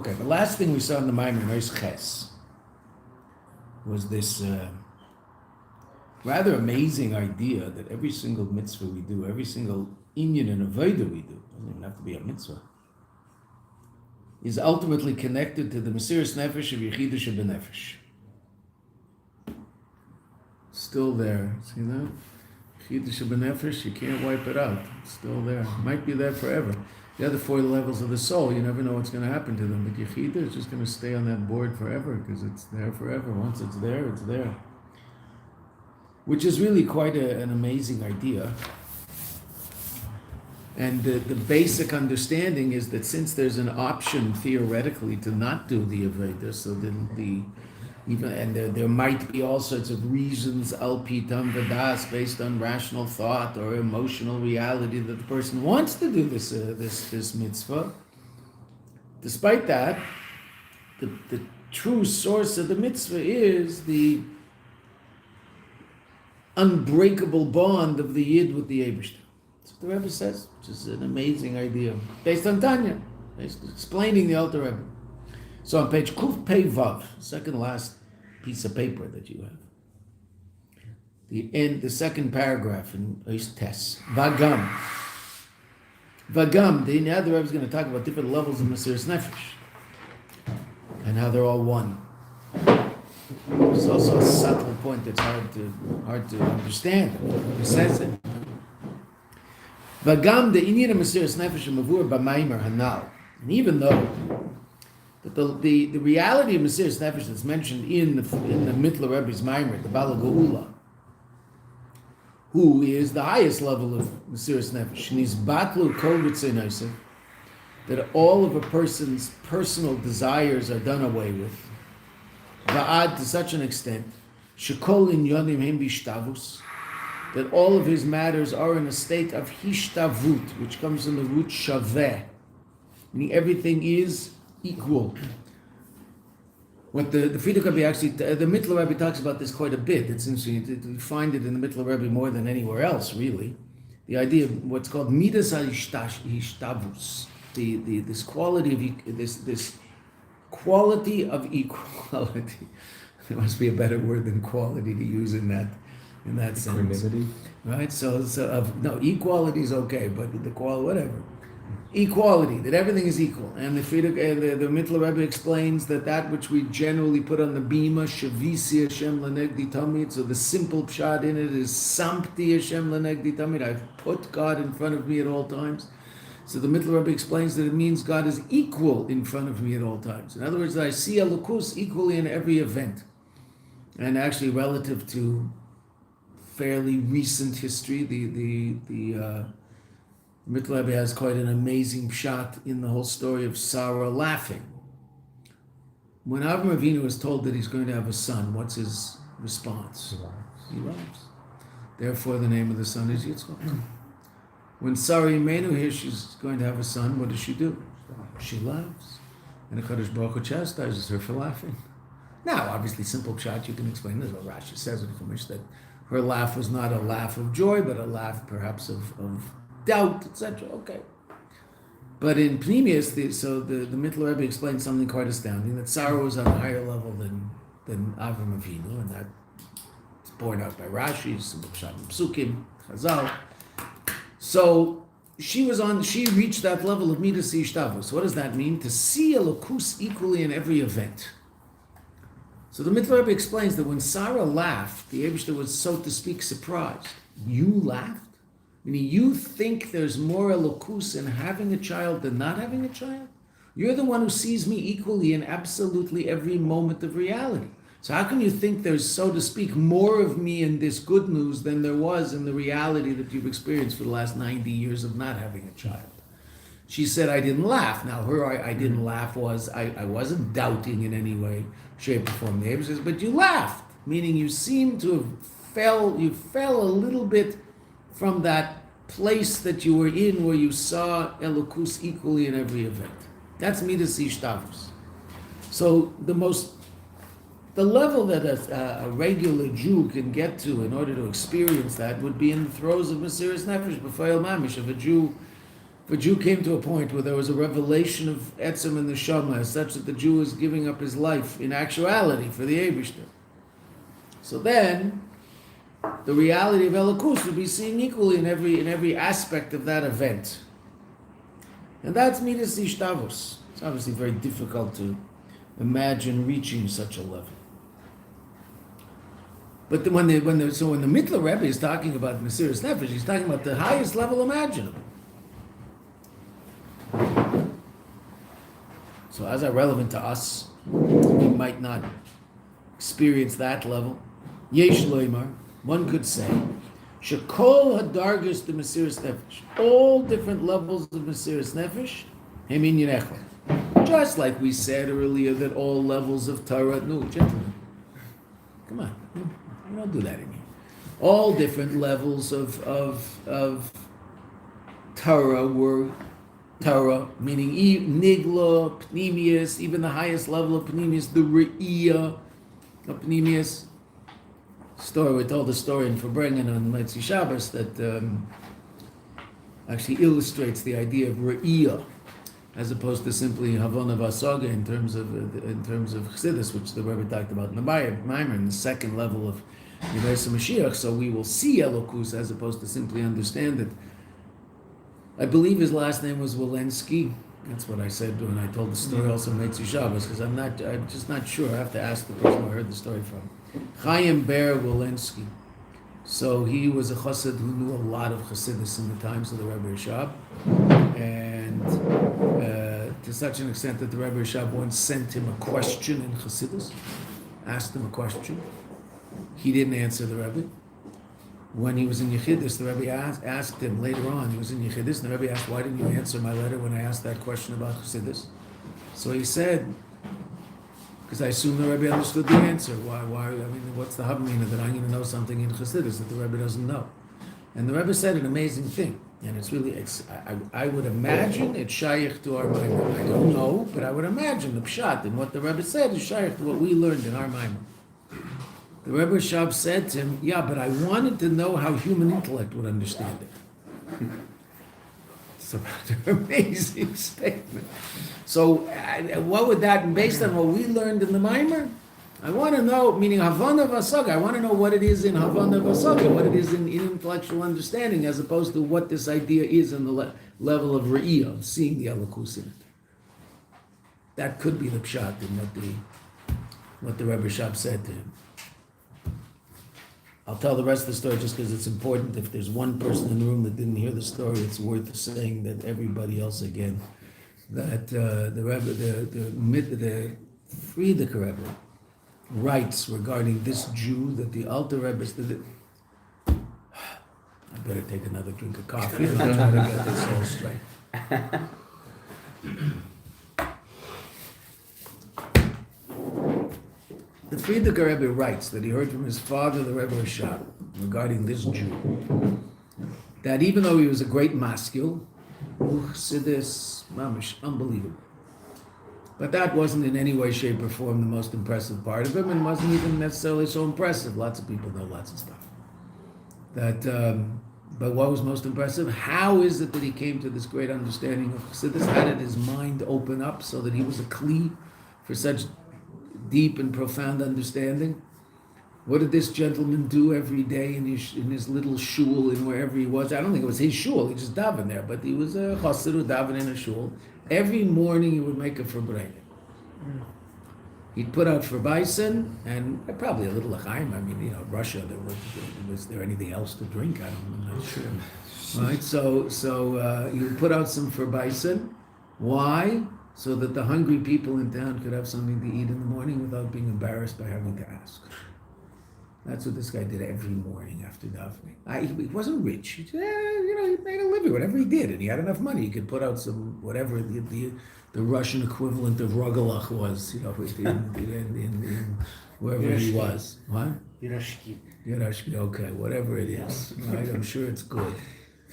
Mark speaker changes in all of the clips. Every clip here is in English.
Speaker 1: Okay, the last thing we saw in the Immerse Ches was this rather amazing idea that every single mitzvah we do, every single inyan and avodah we do, doesn't even have to be a mitzvah, is ultimately connected to the Mesiras Nefesh of Yechidah Shebenefesh. Still there. See that? Yechidah Shebenefesh, you can't wipe it out. It's still there. It might be there forever. The other 4 levels of the soul, you never know what's going to happen to them. But Yechidah is just going to stay on that board forever because it's there forever. Once it's there, it's there. Which is really quite an amazing idea. And the basic understanding is that since there's an option theoretically to not do the Aveda, so there might be all sorts of reasons al pitam vadas based on rational thought or emotional reality that the person wants to do this mitzvah. Despite that, the true source of the mitzvah is the unbreakable bond of the Yid with the Eibishter. That's what the Rebbe says, which is an amazing idea, based on Tanya, explaining the Alter Rebbe. So on page Kuf Pei Vav, second last piece of paper that you have, the second paragraph in Ois Tes, Vagam. Vagam, now the Rebbe is going to talk about different levels of Mesiras Nefesh and how they're all one. It's also a subtle point that's hard to understand. He says it. Vagam the inyan of Mesiras Nefesh mavur b'maimer hanal. And even though that the reality of Mesiras Nefesh that's mentioned in the Mitler Rebbe's Maimer, the Bala Geula, who is the highest level of Mesiras Nefesh, Nizbatlu kol ritzonoseh, that all of a person's personal desires are done away with. Va'ad to such an extent, shekol inyonim hem bishtavus, that all of his matters are in a state of hishtavut, which comes from the root shaveh, meaning everything is equal. What the Frierdiker Rebbe actually, the Mitler Rebbe talks about this quite a bit. It's interesting. You find it in the Mitler Rebbe more than anywhere else, really. The idea of what's called midas hishtavus, this quality of this quality of equality. There must be a better word than quality to use in that sense. Right? So equality is okay, but the quality, whatever. Equality, that everything is equal. And the Mitler Rebbe explains that which we generally put on the bima, shavisi Hashem lanegdi tamid, so the simple pshat in it is sampti Hashem lanegdi tamid, I've put God in front of me at all times. So the Mitler Rebbe explains that it means God is equal in front of me at all times. In other words, I see Elokus equally in every event. And actually relative to fairly recent history, the Mitler Rebbe has quite an amazing pshat in the whole story of Sarah laughing. When Avraham Avinu was told that he's going to have a son, what's his response? He laughs. Therefore, the name of the son is Yitzchak. When Sarah Imenu hears she's going to have a son, what does she do? She laughs. And the Kadosh Baruch Hu chastises her for laughing. Now, obviously, simple pshat, you can explain this. Well, Rashi says in Chumash that her laugh was not a laugh of joy, but a laugh perhaps of doubt, etc. Okay. But in Pnimius, the Mitler Rebbe explained something quite astounding, that Sarah was on a higher level than Avraham Avinu, and that's borne out by Rashi, simple pshat and Psukim, Chazal. So she reached that level of midas hishtavus. What does that mean? To see Elokus equally in every event. So the Mitler Rebbe explains that when Sarah laughed, the Eibishter was, so to speak, surprised. You laughed? Meaning you think there's more Elokus in having a child than not having a child? You're the one who sees me equally in absolutely every moment of reality. So how can you think there's, so to speak, more of me in this good news than there was in the reality that you've experienced for the last 90 years of not having a child? She said, I didn't laugh. Now, her I didn't laugh was, I wasn't doubting in any way, shape, or form. The Abraham says, but you laughed, meaning you seem to have fell a little bit from that place that you were in where you saw Elokus equally in every event. That's midas hishtavus. So the level that a regular Jew can get to in order to experience that would be in the throes of Mesiras Nefesh, b'fayil mamish, of a Jew If a Jew came to a point where there was a revelation of Etzem and the Neshama, such that the Jew is giving up his life in actuality for the Eibishter, so then the reality of Elokus would be seen equally in every aspect of that event. And that's Midas Ishtavos. It's obviously very difficult to imagine reaching such a level. But when the Mittler Rebbe is talking about Mesiras Nefesh, he's talking about the highest level imaginable. So as are relevant to us, we might not experience that level. Yesh loymar, one could say, Shekol hadargas the Mesiras Nefesh, all different levels of Mesiras Nefesh, hemin yinechel. Just like we said earlier that all levels of Torah, no, gentlemen, come on, we don't do that in here. All different levels of Torah were Torah, meaning Nigla, Pnimius, even the highest level of Pnimius, the Re'iyah of Pnimius. We told a story in Farbrengen on Metzi Shabbos that actually illustrates the idea of Re'iyah, as opposed to simply Havana Vasaga in terms of Chassidus, which the Rebbe talked about in the Maimer, in the second level of Immerse Mashiach. So we will see Elokus as opposed to simply understand it. I believe his last name was Walensky. That's what I said when I told the story also in Metzi Shabbos, because I'm just not sure. I have to ask the person I heard the story from. Chaim Ber Walensky. So he was a chassid who knew a lot of Chassidus in the times of the Rebbe Rashab, and to such an extent that the Rebbe Rashab once sent him a question in Chassidus, asked him a question. He didn't answer the Rebbe. When he was in Yechidus, the Rebbe asked him later on, he was in Yechidus, and the Rebbe asked, why didn't you answer my letter when I asked that question about Chassidus? So he said, because I assume the Rebbe understood the answer. Why? I mean, what's the havamina that I'm going to know something in Chassidus that the Rebbe doesn't know? And the Rebbe said an amazing thing, and I would imagine it's shaykh to our Maimon. I don't know, but I would imagine the pshat and what the Rebbe said is shaykh to what we learned in our Maimon. The Rebbe Rashab said to him, yeah, but I wanted to know how human intellect would understand it. It's a rather amazing statement. So what would that, based on what we learned in the Maimer, I want to know, meaning Havana Vasaga, I want to know what it is in Havana Vasaga, what it is in intellectual understanding, as opposed to what this idea is in the level of Re'iyah, of seeing the Elokus in it. That could be the pshat in what the Rebbe Rashab said to him. I'll tell the rest of the story just because it's important. If there's one person in the room that didn't hear the story, it's worth saying that everybody else again. That the Rebbe, the Frierdiker Rebbe writes regarding this Jew that the Alter Rebbe said. I better take another drink of coffee and I'll try to get this all straight. The Frierdiker Rebbe writes that he heard from his father, the Rebbe Rashab, regarding this Jew, that even though he was a great maskil, Chassidus, mamish, unbelievable. But that wasn't in any way, shape, or form the most impressive part of him, and wasn't even necessarily so impressive. Lots of people know lots of stuff. But what was most impressive? How is it that he came to this great understanding of Chassidus? How did his mind open up so that he was a kli for such deep and profound understanding? What did this gentleman do every day in his little shul and wherever he was? I don't think it was his shul, he just davened there, but he was a chassid who davened in a shul. Every morning he would make a fervent. He'd put out ferbeisen and probably a little l'chaim. I mean, Russia, was there anything else to drink? I'm not sure. Right, so he would put out some ferbeisen. Why? So that the hungry people in town could have something to eat in the morning without being embarrassed by having to ask. That's what this guy did every morning after davening. He wasn't rich. He made a living, whatever he did, and he had enough money. He could put out some, whatever the Russian equivalent of Rogalach was, in wherever he was. What? Yerashki, okay, whatever it is. Right? I'm sure it's good.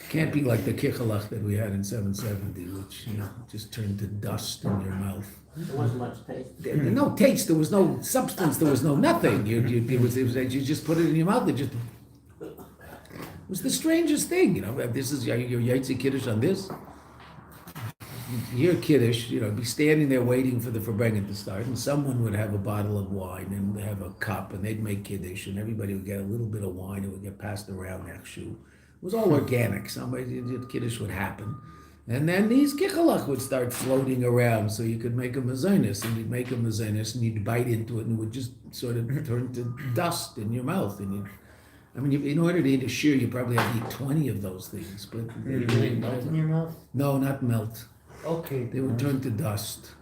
Speaker 1: Can't be like the kichalach that we had in 770, which just turned to dust in your mouth.
Speaker 2: There wasn't much taste.
Speaker 1: No taste. There was no substance. There was no nothing. You just put it in your mouth. It was the strangest thing. This is your Yaitzi Kiddush on this. hear Kiddush, be standing there waiting for the Farbrengen to start, and someone would have a bottle of wine and have a cup, and they'd make Kiddush, and everybody would get a little bit of wine, it would get passed around Echshu. It was all organic. Kiddush would happen. And then these kichalach would start floating around, so you could make a mazonis, and you'd make a mazonis, and you'd bite into it, and it would just sort of turn to dust in your mouth, and in order to eat a shear, you probably have to eat 20 of those things. But
Speaker 2: they melt in your mouth?
Speaker 1: No, not melt.
Speaker 2: Okay.
Speaker 1: They would turn to dust.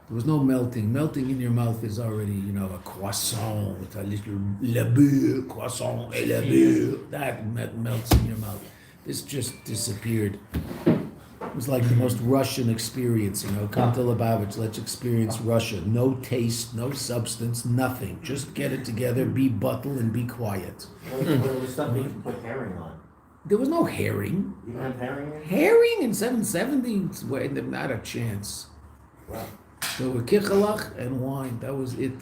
Speaker 1: There was no melting. Melting in your mouth is already, a croissant with a little le beurre, croissant et le beurre. That melts in your mouth. This just disappeared. It was like the most Russian experience, come to Lubavitch, let's experience Russia. No taste, no substance, nothing. Just get it together, be buttle, and be quiet.
Speaker 2: What was stuff you can put herring on?
Speaker 1: There was no herring.
Speaker 2: You didn't have herring in?
Speaker 1: Herring in 770? Not a chance.
Speaker 2: Wow.
Speaker 1: There were kichalach and wine. That was it.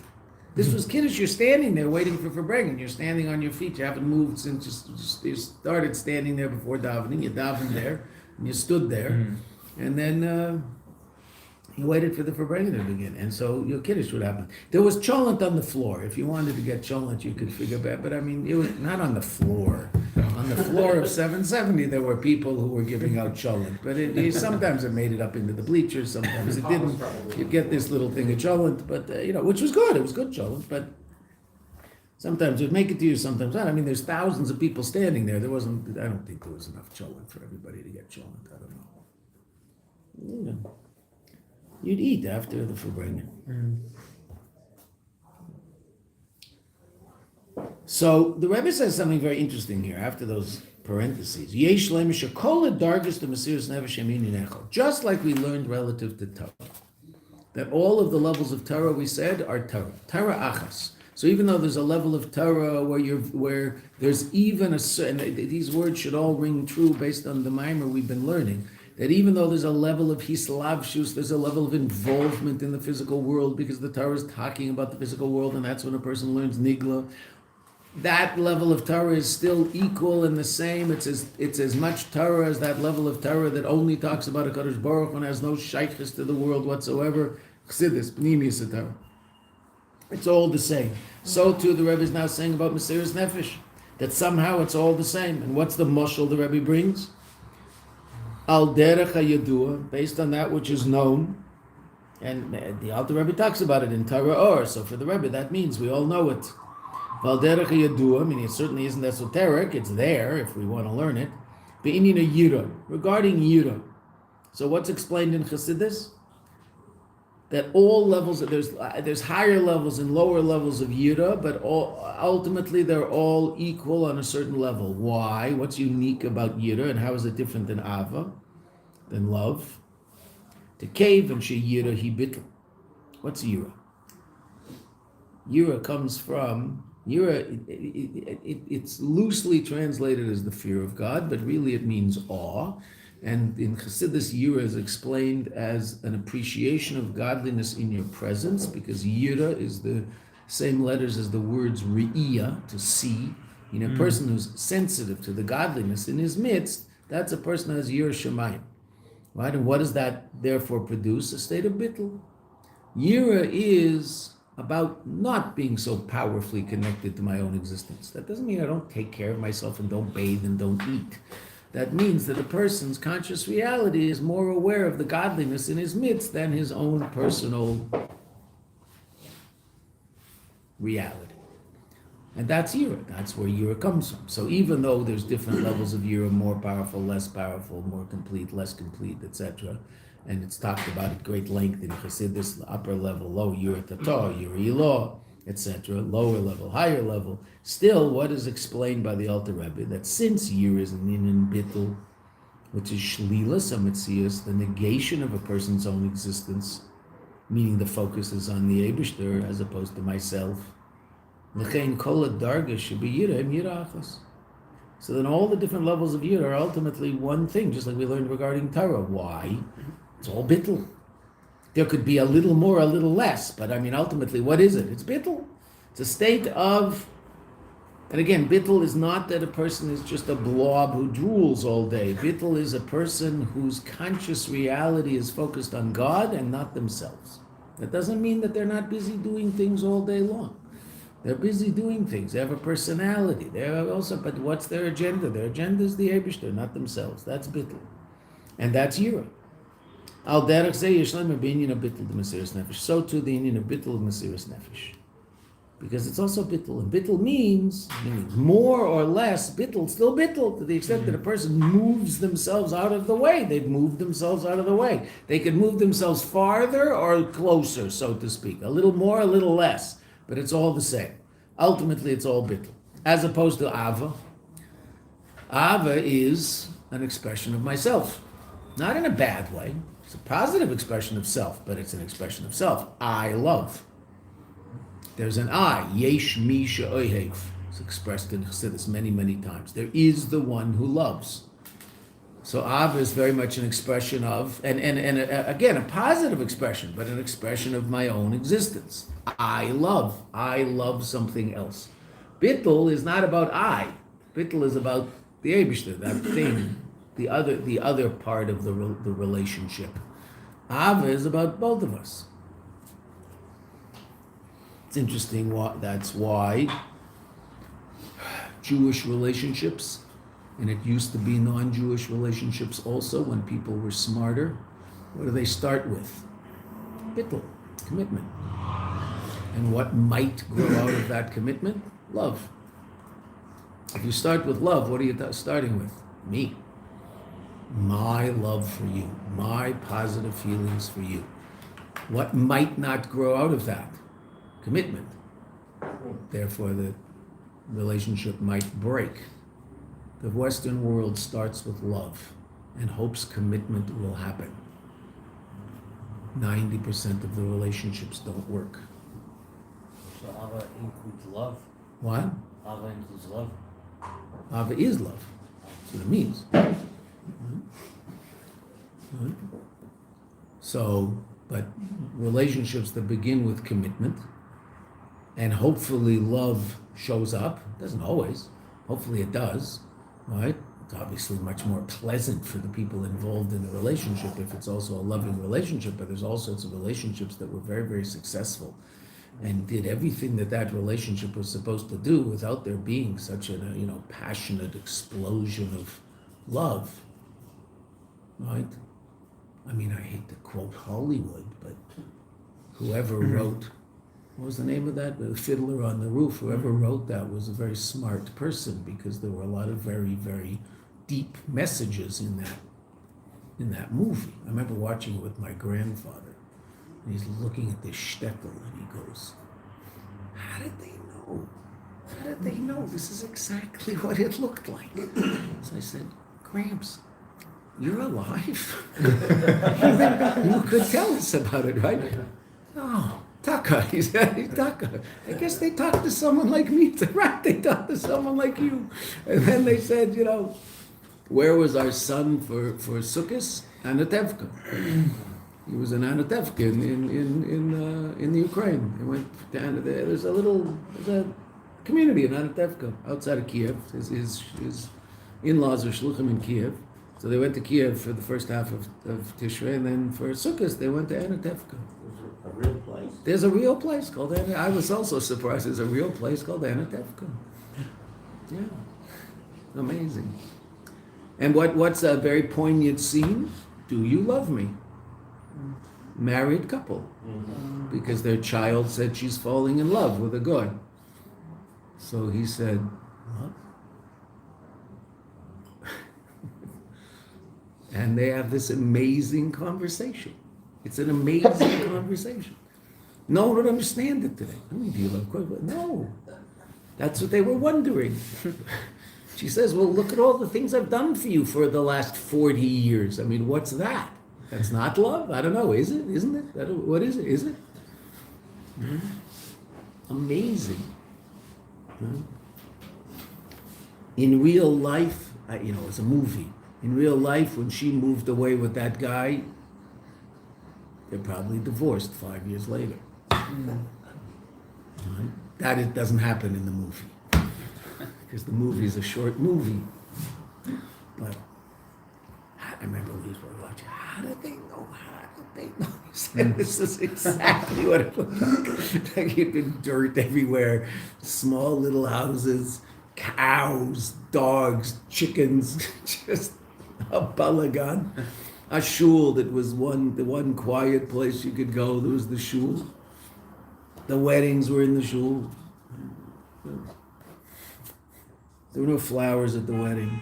Speaker 1: This was Kiddush. You're standing there waiting for Farbrengen. You're standing on your feet. You haven't moved since you started standing there before davening. You davened there. And you stood there, and then you waited for the Farbrengen to begin, and so your Kiddush would happen. There was cholent on the floor. If you wanted to get cholent, you could figure out, but it was not on the floor. On the floor of 770, there were people who were giving out cholent, but sometimes it made it up into the bleachers, sometimes it didn't. You'd get this little thing of cholent, but which was good. It was good cholent, but sometimes it'd make it to you, sometimes not. There's thousands of people standing there. I don't think there was enough cholent for everybody to get cholent. I don't know. You'd eat after the Farbrengen. So the Rebbe says something very interesting here after those parentheses. Yesh lemisha kol dargis the Mesiras Nefesh Yamin Echad. Just like we learned relative to Torah, that all of the levels of Torah we said are Torah achas. So even though there's a level of Torah where there's even a certain, these words should all ring true based on the Maimer we've been learning, that even though there's a level of hislavshus, there's a level of involvement in the physical world because the Torah is talking about the physical world, and that's when a person learns nigla. That level of Torah is still equal and the same. It's as much Torah as that level of Torah that only talks about a Kadosh Baruch Hu and has no shaykhis to the world whatsoever. Chassidus, Pnimius Torah. It's all the same. So too the Rebbe is now saying about Mesiras Nefesh, that somehow it's all the same. And what's the mashal the Rebbe brings? Al derech hayadua, based on that which is known. And the Alter Rebbe talks about it in Torah Or. So for the Rebbe, that means we all know it. Al derech hayadua, it certainly isn't esoteric. It's there if we want to learn it. Be'inina yira, regarding yira. So what's explained in Chassidus? That all levels, there's higher levels and lower levels of Yira, but ultimately they're all equal on a certain level. Why? What's unique about Yira, and how is it different than Ava, than love? To cave and she Yira he bitl. What's Yira? Yira comes from it's loosely translated as the fear of God, but really it means awe. And in Chassidus, Yira is explained as an appreciation of godliness in your presence, because Yira is the same letters as the words Re'iyah, to see. A person who's sensitive to the godliness in his midst, that's a person who has Yira Shemayim. Right? And what does that therefore produce? A state of bittul. Yira is about not being so powerfully connected to my own existence. That doesn't mean I don't take care of myself and don't bathe and don't eat. That means that a person's conscious reality is more aware of the godliness in his midst than his own personal reality. And that's Yira. That's where Yira comes from. So even though there's different levels of Yira, more powerful, more complete, less complete, etc., and it's talked about at great length in Chassidus, the upper level, low Yira Tatar, Yira Ilah, etc., lower level, higher level. Still, what is explained by the Alter Rebbe, that since Yira is an inin bittul, which is shlilas amitzias, the negation of a person's own existence, meaning the focus is on the Eibishter as opposed to myself, l'chein kol darga should be Yira and Yira achas. So then all the different levels of Yira are ultimately one thing, just like we learned regarding Torah. Why? It's all bittul. There could be a little more, a little less, but ultimately, what is it? It's bittul. It's a state of And again, bittul is not that a person is just a blob who drools all day. Bittul is a person whose conscious reality is focused on God and not themselves. That doesn't mean that they're not busy doing things all day long. They're busy doing things. They have a personality. They're also, but what's their agenda? Their agenda is the Eibishter, not themselves. That's bittul. And that's yira. Al derech zeh yesh lem b'inyan of bittul de mesiras nefesh. So too the inyan of bittul of mesiras nefesh. Because it's also bittul. And bittul means more or less bittul, still bittul, to the extent that a person moves themselves out of the way. They've moved themselves out of the way. They could move themselves farther or closer, so to speak. A little more, a little less. But it's all the same. Ultimately, it's all bittul. As opposed to ava. Ava is an expression of myself. Not in a bad way. It's a positive expression of self, but it's an expression of self. I love. There's an I, yesh mi she'ohev. It's expressed in Chassidus many, many times. There is the one who loves. So Av is very much an expression of, and again, a positive expression, but an expression of my own existence. I love something else. Bittul is not about I. Bittul is about the Eibishter, that thing, the other part of the relationship. Av is about both of us. It's interesting, that's why Jewish relationships, and it used to be non-Jewish relationships also, when people were smarter, what do they start with? Bittul, commitment. And what might grow out of that commitment? Love. If you start with love, what are you starting with? Me. My love for you. My positive feelings for you. What might not grow out of that? Commitment. Therefore, the relationship might break. The Western world starts with love and hopes commitment will happen. 90% of the relationships don't work.
Speaker 3: So Ava includes love?
Speaker 1: What?
Speaker 3: Ava includes love?
Speaker 1: Ava is love. That's what it means. So, but relationships that begin with commitment, and hopefully love shows up. Doesn't always. Hopefully it does, right? It's obviously much more pleasant for the people involved in the relationship if it's also a loving relationship, but there's all sorts of relationships that were very, very successful and did everything that relationship was supposed to do without there being such a passionate explosion of love, right? I mean, I hate to quote Hollywood, but whoever wrote, what was the name of that? The Fiddler on the Roof. Whoever wrote that was a very smart person, because there were a lot of very, very deep messages in that movie. I remember watching it with my grandfather. And he's looking at this shtetl and he goes, how did they know? How did they know? This is exactly what it looked like. So I said, Gramps, you're alive? You could tell us about it, right? Oh. Taka, he said, he's Taka. I guess they talked to someone like me, right? They talked to someone like you. And then they said, where was our son for Sukkot? Anatevka. He was in Anatevka in the Ukraine. He went down to there. There's a community in Anatevka outside of Kiev. His in-laws are shluchim in Kiev. So they went to Kiev for the first half of Tishrei, and then for Sukkot they went to Anatevka.
Speaker 2: A real place?
Speaker 1: There's a real place called Anatevka. I was also surprised there's a real place called Anatevka. Yeah. Amazing. And what's a very poignant scene? Do you love me? Married couple. Mm-hmm. Because their child said she's falling in love with a guy. So he said, what? And they have this amazing conversation. It's an amazing conversation. No one would understand it today. I mean, do you love God? No. That's what they were wondering. She says, well, look at all the things I've done for you for the last 40 years. I mean, what's that? That's not love? I don't know. Is it? Isn't it? What is it? Is it? Mm-hmm. Amazing. Mm-hmm. In real life, it's a movie. In real life, when she moved away with that guy, they're probably divorced 5 years later. Mm-hmm. Right? That it doesn't happen in the movie. because the movie is a short movie. But I remember we were watching. How did they know? He said, this is exactly what it looked like. Like you'd been dirt everywhere, small little houses, cows, dogs, chickens, just a balagan. A shul that was the one quiet place you could go. There was the shul. The weddings were in the shul. There were no flowers at the wedding.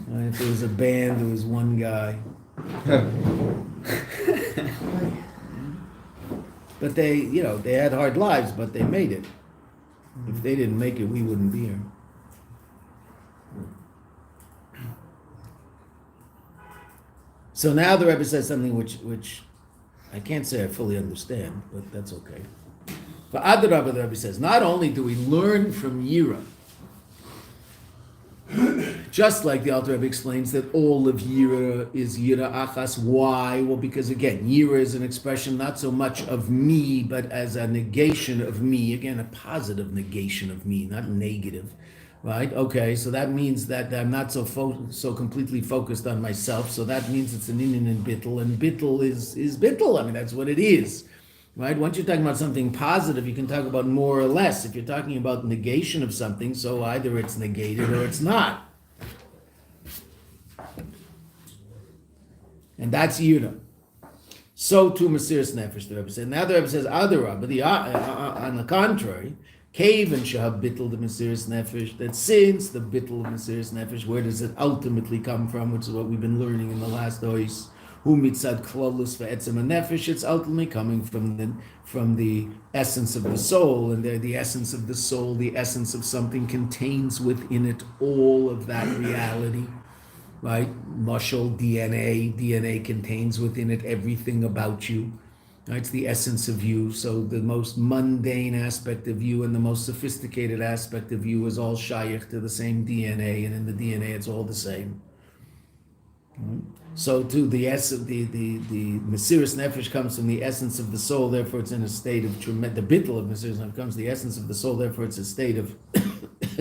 Speaker 1: If there was a band, there was one guy. But they had hard lives, but they made it. If they didn't make it, we wouldn't be here. So now the Rebbe says something which I can't say I fully understand, but that's okay. But Adarabba, the Rebbe says, not only do we learn from Yira, just like the Alter Rebbe explains that all of Yira is Yira Achas. Why? Well, because again, Yira is an expression not so much of me, but as a negation of me. Again, a positive negation of me, not negative. Right? Okay, so that means that I'm not so completely focused on myself. So that means it's an inyan and bittul, and bittul is bittul. I mean, that's what it is. Right? Once you're talking about something positive, you can talk about more or less. If you're talking about negation of something, so either it's negated or it's not. And that's Yira. So too Mesiras Nefesh, the Rebbe said. Now the Rebbe says, Adarabba, on the contrary, Cave and Shahab Bittul the Mesiras Nefesh, that since the Bittul of Mesiras Nefesh, where does it ultimately come from, which is what we've been learning in the last ois, Hu mitzad klolus ve'etzem nefesh, it's ultimately coming from the essence of the soul, and the essence of the soul, the essence of something contains within it all of that reality, right? Mashal DNA contains within it everything about you. Right? It's the essence of you. So the most mundane aspect of you and the most sophisticated aspect of you is all shaykh to the same DNA, and in the DNA it's all the same. Right? So too, the Mesiras Nefesh comes from the essence of the soul, therefore it's in a state of the bittul of Mesiras Nefesh comes the essence of the soul, therefore it's a state of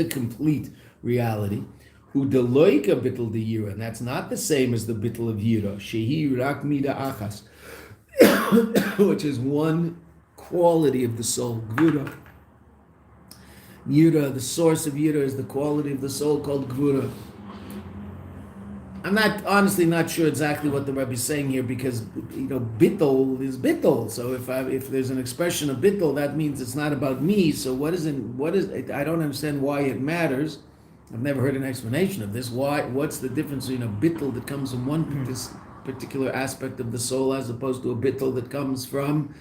Speaker 1: complete reality. Who deloika bittul de yira, and that's not the same as the bittul of yira. Shehi rak mida achas, which is one quality of the soul. Gvura. Yira, the source of yira, is the quality of the soul called gvura. I'm honestly not sure exactly what the Rebbe is saying here, because bittul is bittul. So if there's an expression of bittul, that means it's not about me. So what is I don't understand why it matters. I've never heard an explanation of this. What's the difference between a bittul that comes from one particular aspect of the soul as opposed to a bittul that comes from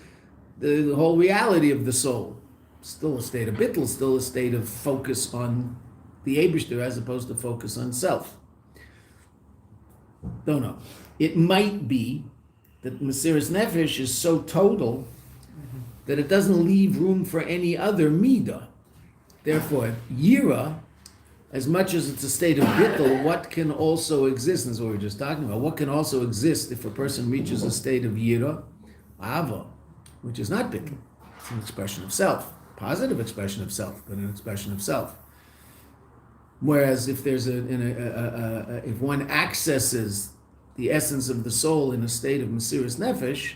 Speaker 1: the whole reality of the soul? Still a state of bittul, still a state of focus on the Eibishter as opposed to focus on self. Don't know. It might be that Mesiras Nefesh is so total that it doesn't leave room for any other midah. Therefore, Yira, as much as it's a state of bittul, what can also exist, and that's what we were just talking about, what can also exist if a person reaches a state of Yira? Ava, which is not bittul. It's an expression of self, positive expression of self, but an expression of self. Whereas if there's if one accesses the essence of the soul in a state of Mesiras Nefesh,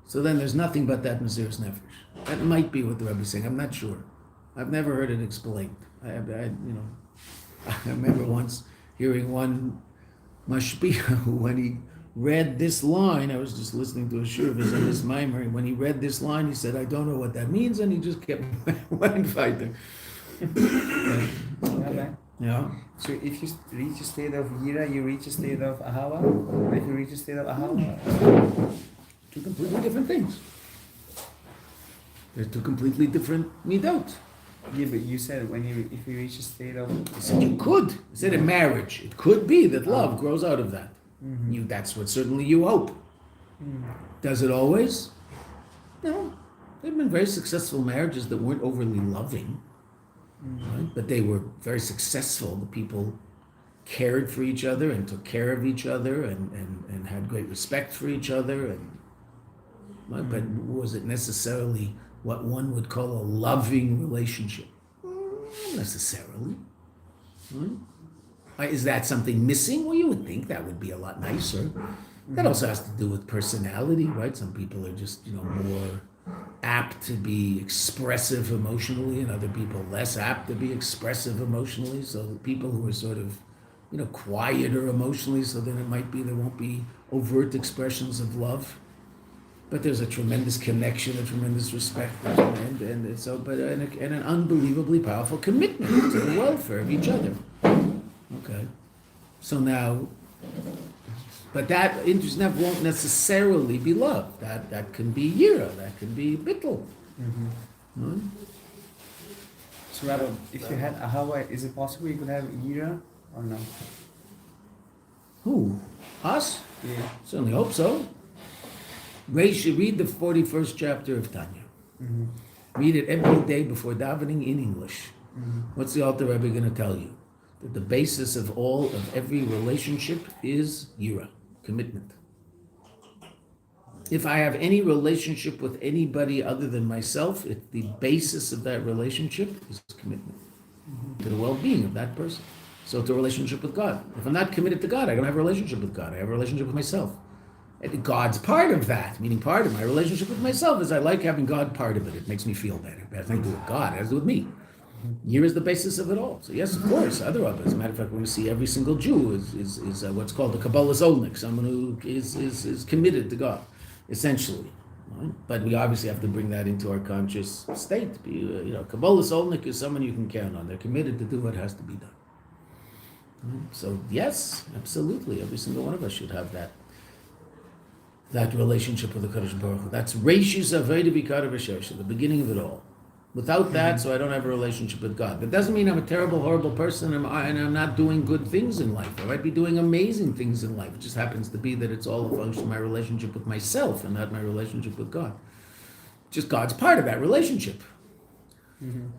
Speaker 1: so then there's nothing but that Mesiras Nefesh. That might be what the Rebbe is saying. I'm not sure. I've never heard it explained. I remember once hearing one mashpia who, when he read this line, I was just listening to a shir of his in this mimer. When he read this line, he said, "I don't know what that means," and he just kept went fighting.
Speaker 4: Okay.
Speaker 1: Yeah.
Speaker 4: So if you reach a state of Yira, you reach a state of Ahava? Or if you reach a state of Ahava?
Speaker 1: Two completely different things. They're two completely different midot.
Speaker 4: Yeah, but you said if you reach a state of...
Speaker 1: I said you could. I said in marriage, it could be that love grows out of that.
Speaker 4: Mm-hmm.
Speaker 1: That's what certainly you hope. Does it always? No. There have been very successful marriages that weren't overly loving. Right? But they were very successful. The people cared for each other and took care of each other and had great respect for each other. But was it necessarily what one would call a loving relationship? Not necessarily. Right? Is that something missing? Well, you would think that would be a lot nicer. That also has to do with personality, right? Some people are just, more apt to be expressive emotionally, and other people less apt to be expressive emotionally. So the people who are sort of, quieter emotionally, so then it might be there won't be overt expressions of love, but there's a tremendous connection, a tremendous respect, and an unbelievably powerful commitment to the welfare of each other. Okay, so now, but that interest won't necessarily be love. That can be yira, that can be bittul. Right?
Speaker 4: So Rabbi, if you had ahava, is it possible you could have yira or no?
Speaker 1: Who? Us?
Speaker 4: Yeah.
Speaker 1: Certainly hope so. Ray should read the 41st chapter of Tanya. Read it every day before davening in English. What's the Alter Rebbe going to tell you? That the basis of every relationship is yira, commitment. If I have any relationship with anybody other than myself, the basis of that relationship is commitment to the well-being of that person. So to a relationship with God. If I'm not committed to God, I don't have a relationship with God. I have a relationship with myself. And God's part of that, meaning part of my relationship with myself is I like having God part of it. It makes me feel better. It has nothing to do with God. It has to do with me. Here is the basis of it all. So yes, of course, other of us. As a matter of fact, we're going to see every single Jew is what's called the Kabbalah Zolnik, someone who is committed to God, essentially. Right? But we obviously have to bring that into our conscious state. Kabbalah Zolnik is someone you can count on. They're committed to do what has to be done. Right? So yes, absolutely, every single one of us should have that relationship with the Kadosh Baruch Hu. That's Reishis Aveda B'Kara V'Shosha, the beginning of it all. Without that, so I don't have a relationship with God. That doesn't mean I'm a terrible, horrible person and I'm not doing good things in life. I might be doing amazing things in life. It just happens to be that it's all a function of my relationship with myself and not my relationship with God. Just God's part of that relationship.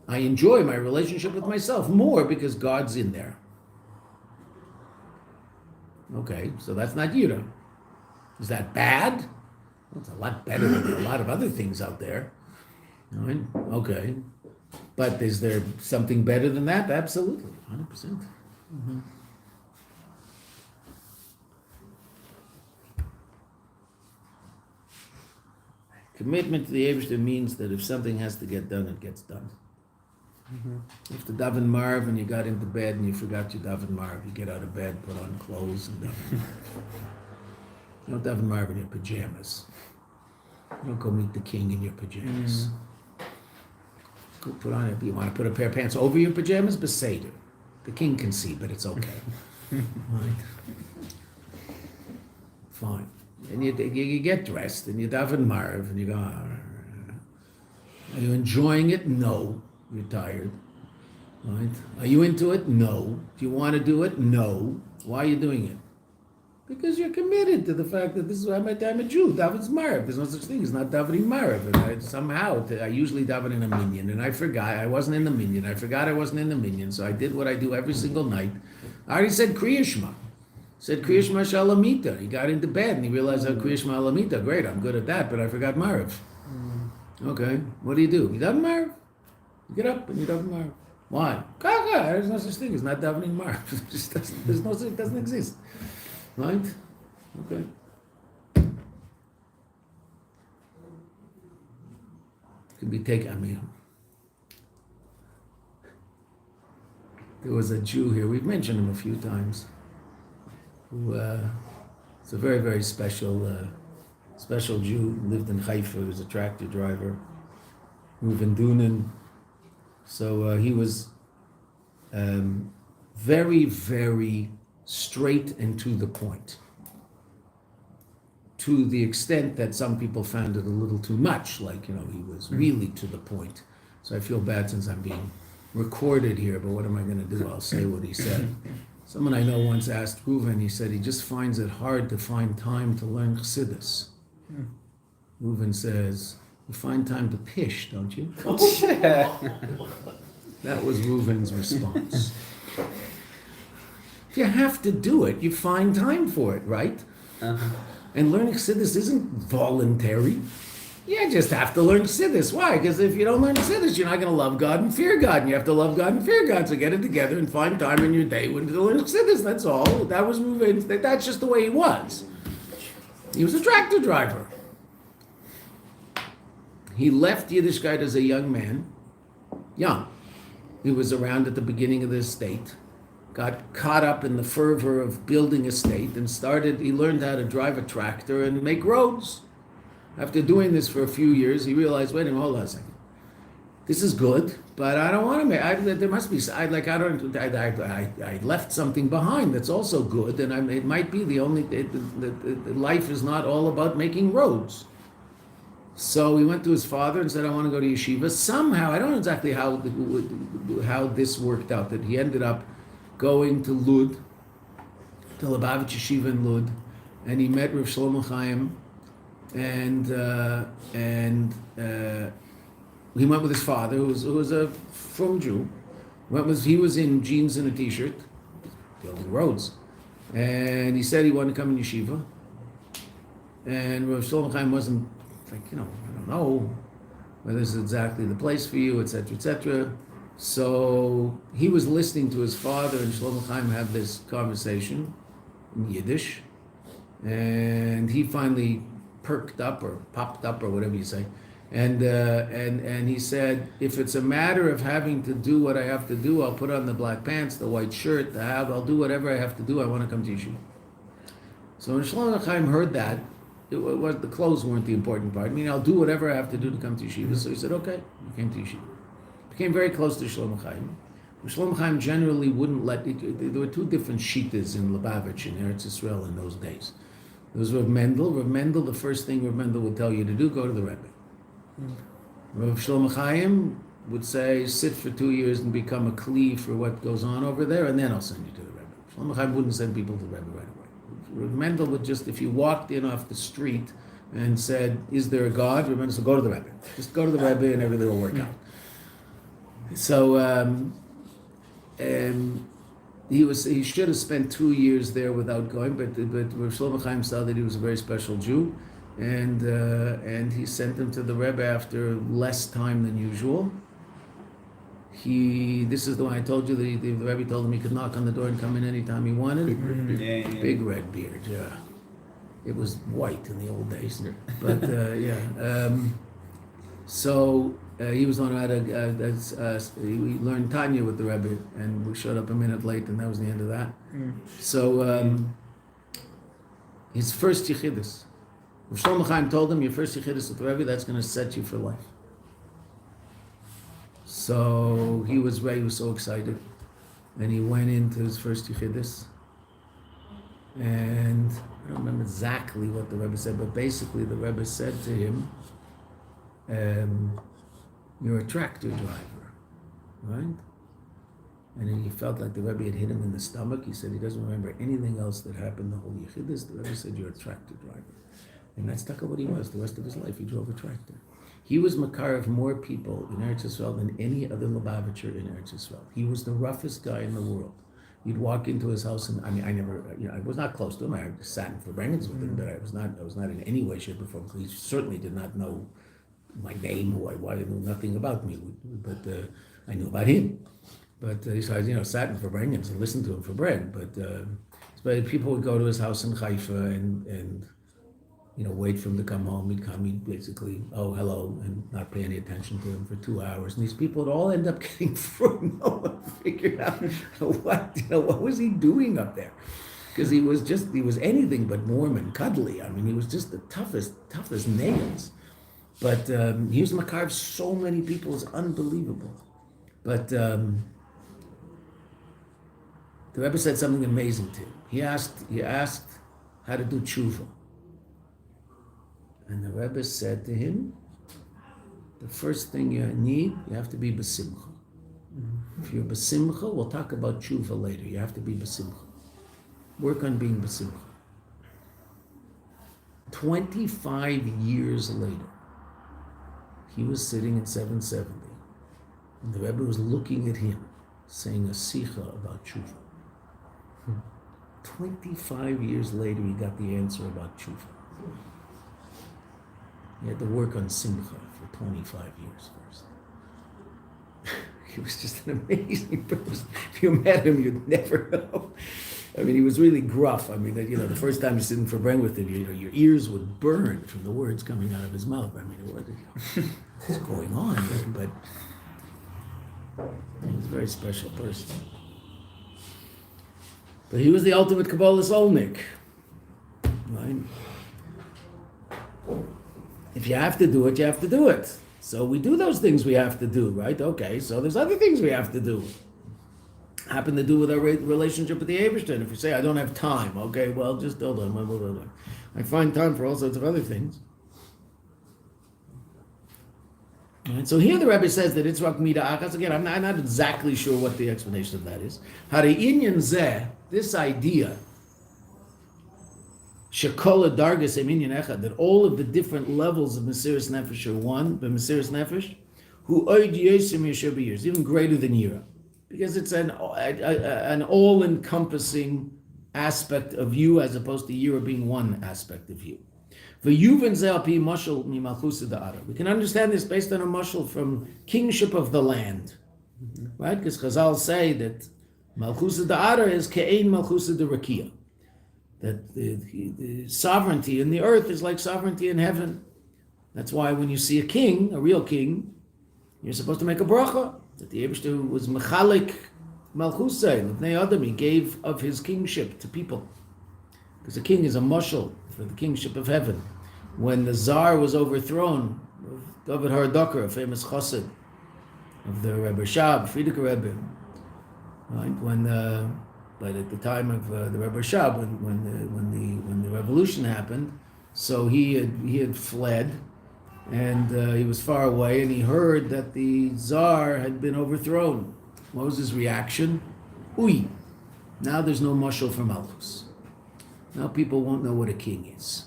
Speaker 1: I enjoy my relationship with myself more because God's in there. Okay, so that's not yira. Is that bad? Well, it's a lot better than a lot of other things out there. All right? Okay. But is there something better than that? Absolutely. 100%. Commitment to the Eibishter means that if something has to get done, it gets done. If the daven marv and you got into bed and you forgot your daven marv, you get out of bed, put on clothes and daven marv. You don't daven marv in your pajamas. You don't go meet the king in your pajamas. Go put on it. You want to put a pair of pants over your pajamas? Beseder. The king can see, but it's okay. Right? Fine. And you get dressed and you daven marv and you go, are you enjoying it? No. You're tired. Right? Are you into it? No. Do you want to do it? No. Why are you doing it? Because you're committed to the fact that this is why I'm a Jew. Daven's Marv. There's no such thing as not davening Marv. And I usually daven in a minyan, and I forgot I wasn't in the minyan. I forgot I wasn't in the minyan, so I did what I do every single night. I already said Kriya Shema. Said Kriya Shema Shalamita. He got into bed and he realized how Kriya Shema Shalamita. Great, I'm good at that, but I forgot Marv. Okay, what do? You daven Marv? You get up and you daven Marv. Why? There's no such thing as not davening Marv. It doesn't exist. Right? Okay. Could be taken. There was a Jew here. We've mentioned him a few times. Who is a very, very special Jew. Lived in Haifa. He was a tractor driver. Moved in Dunan. So he was very, very straight and to the point, to the extent that some people found it a little too much, he was really to the point. So I feel bad since I'm being recorded here, but what am I going to do? I'll say what he said. Someone I know once asked Reuven, he said he just finds it hard to find time to learn Chassidus. Reuven says, you find time to pish, don't you? That was Reuven's response. If you have to do it, you find time for it, right? And learning Chassidus isn't voluntary. You just have to learn Chassidus. Why? Because if you don't learn Chassidus, you're not going to love God and fear God. And you have to love God and fear God. So get it together and find time in your day when to learn Chassidus. That's all. That was moving. That's just the way he was. He was a tractor driver. He left Yiddishkeit as a young man. Young. He was around at the beginning of the estate. Got caught up in the fervor of building a state and he learned how to drive a tractor and make roads. After doing this for a few years, he realized, wait a minute, hold on a second. This is good, but I don't want to make, there must be, I left something behind that's also good, and it might be the life is not all about making roads. So he went to his father and said, I want to go to Yeshiva. Somehow, I don't know exactly how this worked out, that he ended up going to Lud, to Lubavitch Yeshiva in Lud, and he met Rav Shlomo Chaim, and he went with his father, who was a frum Jew. He was in jeans and a t-shirt, building roads, and he said he wanted to come in Yeshiva, and Rav Shlomo Chaim wasn't like, I don't know whether this is exactly the place for you, etc., etc. So he was listening to his father and Shlomo Chaim have this conversation in Yiddish, and he finally perked up or popped up or whatever you say, and he said, if it's a matter of having to do what I have to do, I'll put on the black pants, the white shirt, I'll do whatever I have to do. I want to come to Yeshiva. So when Shlomo Chaim heard that, the clothes weren't the important part. I mean, I'll do whatever I have to do to come to Yeshiva. So he said, okay, he came to Yeshiva. Became very close to Shlomo Chaim. Shlomo Chaim generally wouldn't let it. There were two different shittas in Lubavitch in Eretz Yisrael in those days. There was Rav Mendel. Rav Mendel, the first thing Rav Mendel would tell you to do, go to the Rebbe. Rav Shlomo Chaim would say, sit for 2 years and become a kli for what goes on over there, and then I'll send you to the Rebbe. Shlomo Chaim wouldn't send people to the Rebbe right away. Rav Mendel would just, if you walked in off the street and said, is there a God? Rav Mendel said, go to the Rebbe. Just go to the Rebbe and everything will work out. So he should have spent 2 years there without going, but Rav Shlomo Chaim saw that he was a very special Jew, and he sent him to the Rebbe after less time than usual. This is the one I told you, the Rebbe told him he could knock on the door and come in anytime he wanted. Big red beard, yeah. It was white in the old days, but so he was on he learned Tanya with the Rebbe, and we showed up a minute late, and that was the end of that. So his first Yechidus, Shlomo Chaim told him, your first Yechidus with the Rebbe, that's going to set you for life. So he was so excited, and he went into his first Yechidus, and I don't remember exactly what the Rebbe said, but basically the Rebbe said to him, you're a tractor driver, right? And then he felt like the Rebbe had hit him in the stomach. He said he doesn't remember anything else that happened the whole Yechidus. The Rebbe said, you're a tractor driver. And that's stuck what he was the rest of his life. He drove a tractor. He was makar of more people in Eretz Yisrael than any other Lubavitcher in Eretz Yisrael. He was the roughest guy in the world. You'd walk into his house, and I was not close to him. I sat in Farbrengens with him, but I was not in any way, shape, or form. He certainly did not know my name, who I knew nothing about me, but I knew about him. But so I sat in Farbrengens and listened to him for bread. But people would go to his house in Haifa and wait for him to come home. He'd come, he'd basically, oh, hello, and not pay any attention to him for 2 hours. And these people would all end up getting through. No one figured out what was he doing up there? Because he was anything but warm and cuddly. I mean, he was just the toughest nails. But he was makar of so many people, it's unbelievable. But the Rebbe said something amazing to him. He asked how to do tshuva. And the Rebbe said to him, the first thing you need, you have to be besimcha. If you're besimcha, we'll talk about tshuva later. You have to be besimcha. Work on being besimcha. 25 years later, he was sitting in 770, and the Rebbe was looking at him, saying a sicha about tshuva. 25 years later, he got the answer about tshuva. He had to work on Simcha for 25 years first. He was just an amazing person. If you met him, you'd never know. I mean, he was really gruff. I mean, the first time you're sitting for breakfast with him, your ears would burn from the words coming out of his mouth. I mean, what's going on? But he was a very special person. But he was the ultimate Kabbalah Solnik. Right? If you have to do it, you have to do it. So we do those things we have to do, right? Okay, so there's other things we have to do. Happen to do with our relationship with the Eibishter. If you say, I don't have time, okay, well, just hold on. I find time for all sorts of other things. Right, so here the Rebbe says that it's Rak Mida Achas. Again, I'm not exactly sure what the explanation of that is. Hare Inyan Zeh, this idea, Shekola Dargas Eminyan Echad, that all of the different levels of Mesiras Nefesh are one, but Mesiras Nefesh, who Oid Yosim Yesher B'Yir, even greater than Yira, because it's an all-encompassing aspect of you as opposed to Yira being one aspect of you. We can understand this based on a mashal from kingship of the land, right? Because Chazal say that Malchus Da'ara is Ke'ein Malchus Rakia, that the sovereignty in the earth is like sovereignty in heaven. That's why when you see a king, a real king, you're supposed to make a bracha, that the Eibishter was Mechalik Malchusay, L'bnei Adam, he gave of his kingship to people. Because the king is a mashal for the kingship of heaven. When the Tsar was overthrown, David Haradoker, a famous chassid of the Rebbe Shab, Frierdiker Rebbe, right? But at the time of the Rebbe Shab, when the revolution happened, so he had fled, and he was far away, and he heard that the Tsar had been overthrown. What was his reaction? Ui! Now there's no mashal for Malchus. Now people won't know what a king is.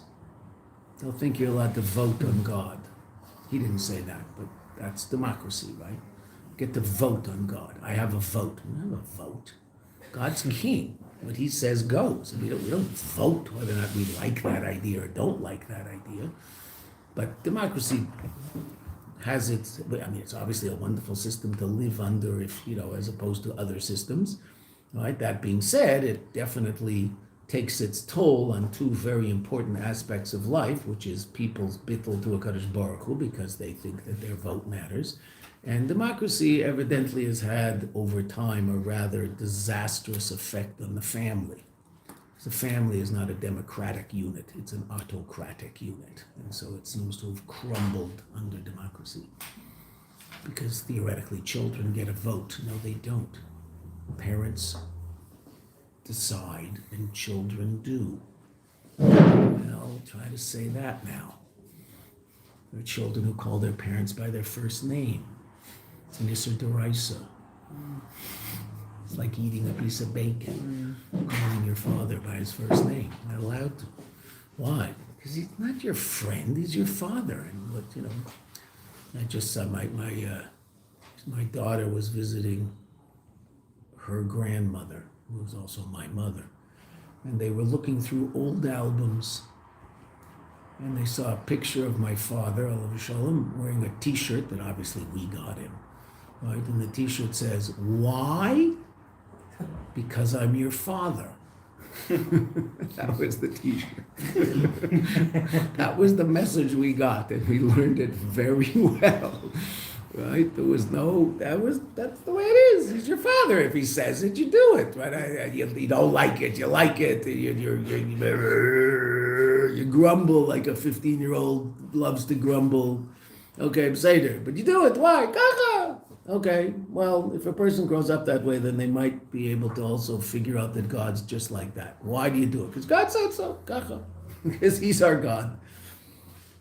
Speaker 1: They'll think you're allowed to vote on God. He didn't say that, but that's democracy, right? Get to vote on God. I have a vote. We don't have a vote. God's king. What he says goes. We don't vote whether or not we like that idea or don't like that idea. But democracy has its, it's obviously a wonderful system to live under as opposed to other systems. Right? That being said, it definitely takes its toll on two very important aspects of life, which is people's bittul to a Kadosh Baruch Hu because they think that their vote matters. And democracy evidently has had, over time, a rather disastrous effect on the family. The family is not a democratic unit, it's an autocratic unit. And so it seems to have crumbled under democracy. Because theoretically, children get a vote. No, they don't. Parents decide and children do. Well, try to say that now. There are children who call their parents by their first name. It's Nisr Deraisa. It's like eating a piece of bacon, calling your father by his first name. Not allowed to. Why? Because he's not your friend, he's your father. And I just saw my daughter was visiting her grandmother, who was also my mother. And they were looking through old albums, and they saw a picture of my father, besholom, wearing a t-shirt that obviously we got him. Right? And the t-shirt says, "Why? Because I'm your father." That was the t-shirt. That was the message we got, and we learned it very well. Right? There was that's the way it is. He's your father. If he says it, you do it. Right? You don't like it, you like it. You grumble like a 15-year-old loves to grumble. Okay, Seder, but you do it. Why? Kacha. Okay, well, if a person grows up that way, then they might be able to also figure out that God's just like that. Why do you do it? Because God said so. Kacha. Because he's our God.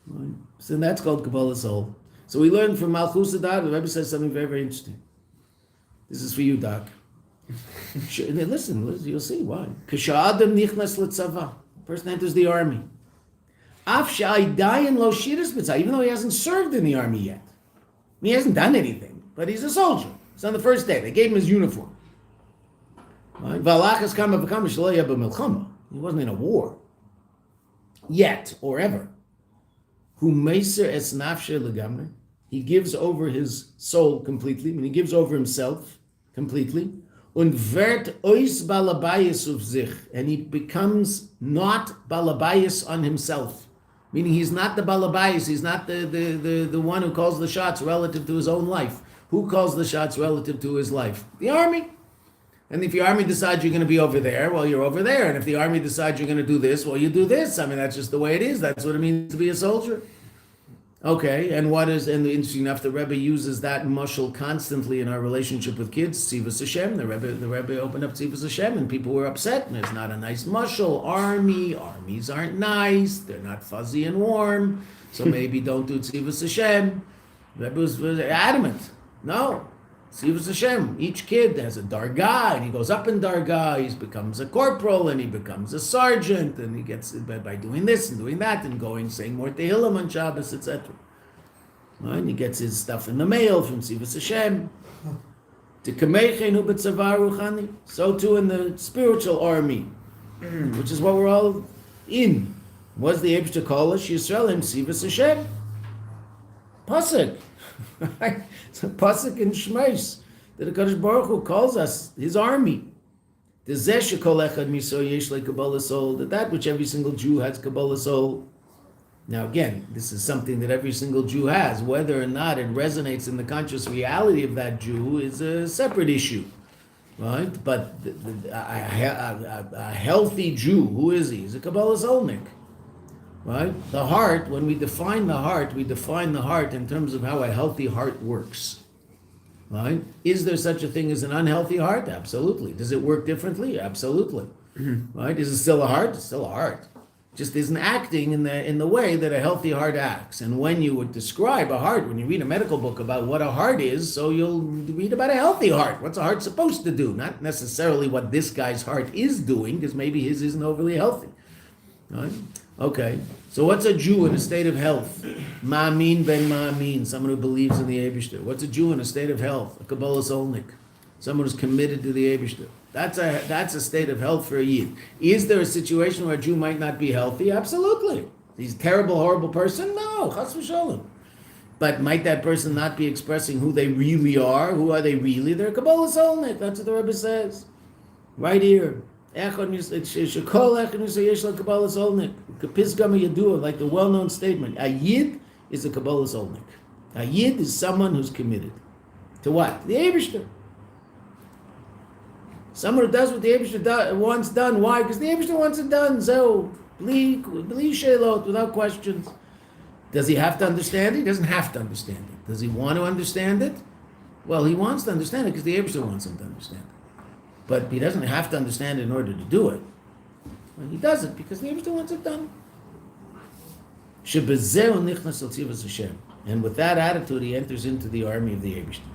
Speaker 1: Right? So that's called Kabbalah Soul. So we learned from Malchus Adar, the Rebbe says something very, very interesting. This is for you, Doc. Listen, you'll see why. K'sha'adam nichnas l'tzava. Person enters the army. Af sha'aydayin lo shiras b'tzah, even though he hasn't served in the army yet. He hasn't done anything, but he's a soldier. It's on the first day. They gave him his uniform. Right? V'alachas kama v'kama shelo yeh b'milchama. He wasn't in a war. Yet, or ever. Hu meiser es nafshe legamre. He gives over his soul completely, I mean, he gives over himself completely. Und wird ois balabayis uf sich, and he becomes not balabayis on himself. Meaning he's not the balabayis, he's not the one who calls the shots relative to his own life. Who calls the shots relative to his life? The army. And if the army decides you're going to be over there, well, you're over there. And if the army decides you're going to do this, well, you do this. I mean, that's just the way it is. That's what it means to be a soldier. Okay, and interesting enough, the Rebbe uses that mushal constantly in our relationship with kids. Tzivus Hashem, the Rebbe opened up Tzivus Hashem, and people were upset. And it's not a nice mushal. Armies aren't nice. They're not fuzzy and warm. So maybe don't do Tzivus Hashem. The Rebbe was adamant. No, Tzivus Hashem. Each kid has a dargah, and he goes up in dargah. He becomes a corporal, and he becomes a sergeant, and he gets by doing this and doing that, and saying more tehillim on Shabbos, etc. Right? And he gets his stuff in the mail from Tzivus Hashem. So too in the spiritual army, which is what we're all in. Was the Eibush to call us Yisrael and Tzivus Hashem? Pasuk. Right? It's a pasuk in Shmos that the Kadosh Baruch Hu calls us his army. That which every single Jew has Kabbalah soul. Now again, this is something that every single Jew has. Whether or not it resonates in the conscious reality of that Jew is a separate issue, right? But a healthy Jew, who is he? He's a Kabbalah soulnik. Right? The heart, when we define the heart in terms of how a healthy heart works. Right? Is there such a thing as an unhealthy heart? Absolutely. Does it work differently? Absolutely. Right? Is it still a heart? It's still a heart. Just isn't acting in the way that a healthy heart acts. And when you would describe a heart, when you read a medical book about what a heart is, so you'll read about a healthy heart. What's a heart supposed to do? Not necessarily what this guy's heart is doing, because maybe his isn't overly healthy. Right? Okay, so what's a Jew in a state of health? Ma'amin ben ma'amin, someone who believes in the Eibishter. What's a Jew in a state of health? A Kabbalah Solnik, someone who's committed to the Eibishter. That's a state of health for a Yid. Is there a situation where a Jew might not be healthy? Absolutely. He's a terrible, horrible person? No, chas v'sholom. But might that person not be expressing who they really are? Who are they really? They're a Kabbalah Solnik. That's what the Rebbe says. Right here. Like the well-known statement, a Yid is a Kabbalah Zolnik. A Yid is someone who's committed. To what? The Eibishter. Someone who does what the Eibishter wants done. Why? Because the Eibishter wants it done. So, believe shelot, without questions. Does he have to understand it? He doesn't have to understand it. Does he want to understand it? Well, he wants to understand it because the Eibishter wants him to understand it. But he doesn't have to understand it in order to do it. Well, he does it because the Eibishter wants it done. And with that attitude, he enters into the army of the Eibishter.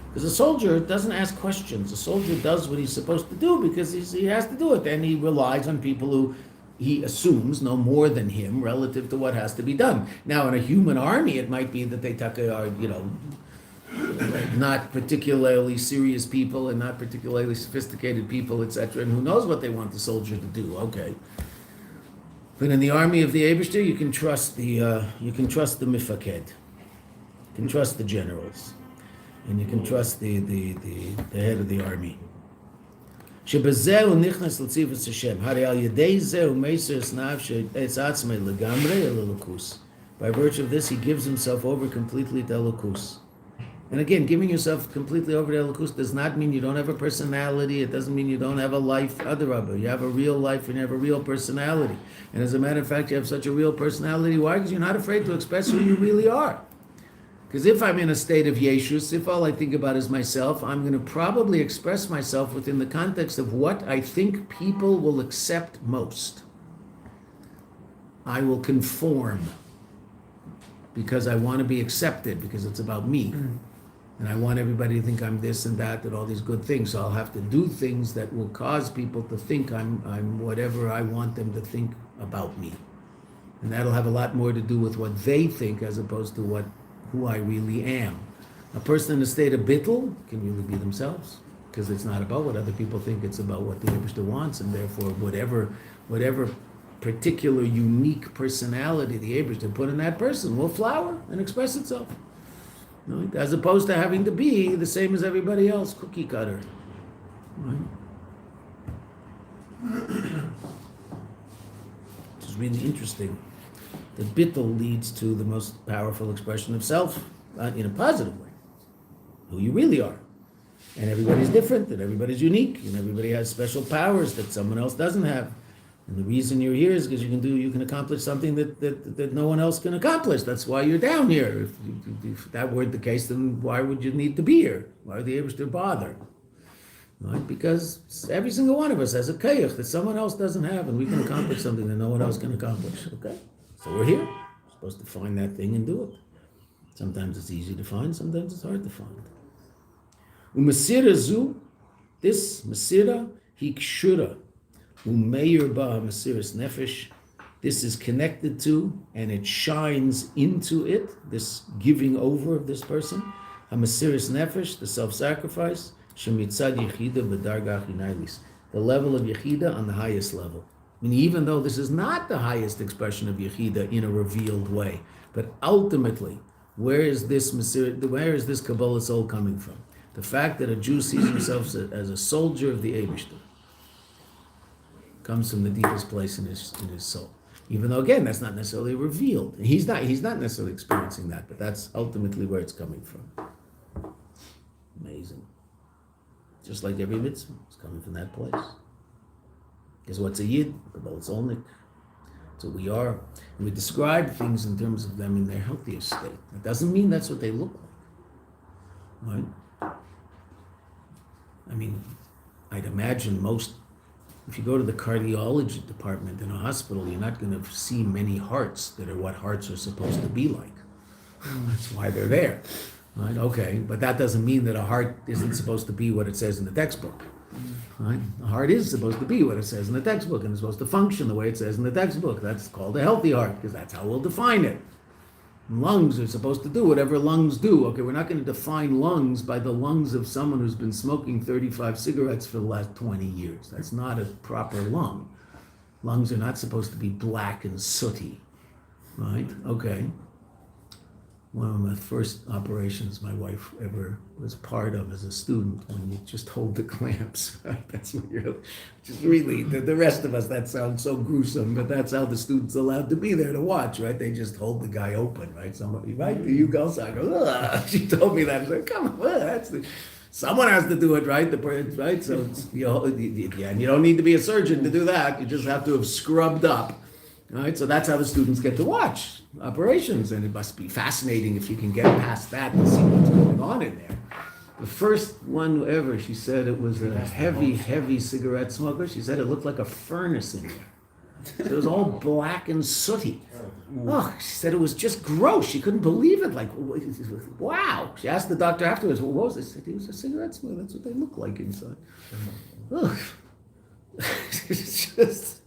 Speaker 1: Because a soldier doesn't ask questions. A soldier does what he's supposed to do because he has to do it. And he relies on people who he assumes know more than him relative to what has to be done. Now, in a human army, it might be that they are, not particularly serious people and not particularly sophisticated people, etc. And who knows what they want the soldier to do? Okay, but in the army of the Eibishter, you can trust the mifaked, you can trust the generals, and you can trust the head of the army. By virtue of this, he gives himself over completely to Elokus. And again, giving yourself completely over to Elokus does not mean you don't have a personality. It doesn't mean you don't have a life. Adarabah, you have a real life and you have a real personality. And as a matter of fact, you have such a real personality. Why? Because you're not afraid to express who you really are. Because if I'm in a state of Yeshus, if all I think about is myself, I'm going to probably express myself within the context of what I think people will accept most. I will conform because I want to be accepted, because it's about me. And I want everybody to think I'm this and that and all these good things. So I'll have to do things that will cause people to think I'm whatever I want them to think about me. And that'll have a lot more to do with what they think as opposed to who I really am. A person in a state of bittul can really be themselves, because it's not about what other people think, it's about what the Eibishter wants, and therefore whatever particular unique personality the Eibishter put in that person will flower and express itself. Right? As opposed to having to be the same as everybody else, cookie cutter. Right? Which is really interesting. The bittul leads to the most powerful expression of self in a positive way. Who you really are. And everybody's different, and everybody's unique, and everybody has special powers that someone else doesn't have. And the reason you're here is because you can accomplish something that no one else can accomplish. That's why you're down here. If that weren't the case, then why would you need to be here? Why would the Eibishter bother? Right? Because every single one of us has a kayach that someone else doesn't have, and we can accomplish something that no one else can accomplish. Okay? So we're here. We're supposed to find that thing and do it. Sometimes it's easy to find, sometimes it's hard to find. U'masira zu, this masira, he kshura. U'meir ba masiras nefesh. This is connected to, and it shines into it, this giving over of this person. Ha-masiras nefesh, the self-sacrifice. Shemitzad yechida b'dargah hinaylis. The level of yechida on the highest level. I mean, even though this is not the highest expression of yechida in a revealed way, but ultimately, where is this Kabbalah soul coming from? The fact that a Jew sees himself as a soldier of the Eibishter comes from the deepest place in his soul. Even though, again, that's not necessarily revealed. He's not necessarily experiencing that, but that's ultimately where it's coming from. Amazing. Just like every mitzvah, it's coming from that place. Because what's a yid? Kabbalah solnik. That's what we are. And we describe things in terms of them in their healthiest state. It doesn't mean that's what they look like. Right? I mean, I'd imagine if you go to the cardiology department in a hospital, you're not going to see many hearts that are what hearts are supposed to be like. That's why they're there. Right? Okay, but that doesn't mean that a heart isn't supposed to be what it says in the textbook. Right? The heart is supposed to be what it says in the textbook, and it's supposed to function the way it says in the textbook. That's called a healthy heart, because that's how we'll define it. Lungs are supposed to do whatever lungs do. Okay, we're not going to define lungs by the lungs of someone who's been smoking 35 cigarettes for the last 20 years. That's not a proper lung. Lungs are not supposed to be black and sooty. Right? Okay. One of my first operations my wife ever was part of as a student, when you just hold the clamps, right? That's what you're, just really, the rest of us, that sounds so gruesome, but that's how the student's allowed to be there to watch, right? They just hold the guy open, right? Somebody, right? You go, so I go, ugh. She told me that. I was like, come on, someone has to do it, right? Right? So, and you don't need to be a surgeon to do that. You just have to have scrubbed up. Right, so that's how the students get to watch operations, and it must be fascinating if you can get past that and see what's going on in there. The first one ever, she said it was a heavy cigarette smoker. She said it looked like a furnace in there. So it was all black and sooty. Oh, she said it was just gross. She couldn't believe it. Like, wow. She asked the doctor afterwards, well, what was it? She said, it was a cigarette smoker. That's what they look like inside. Ugh. It's just...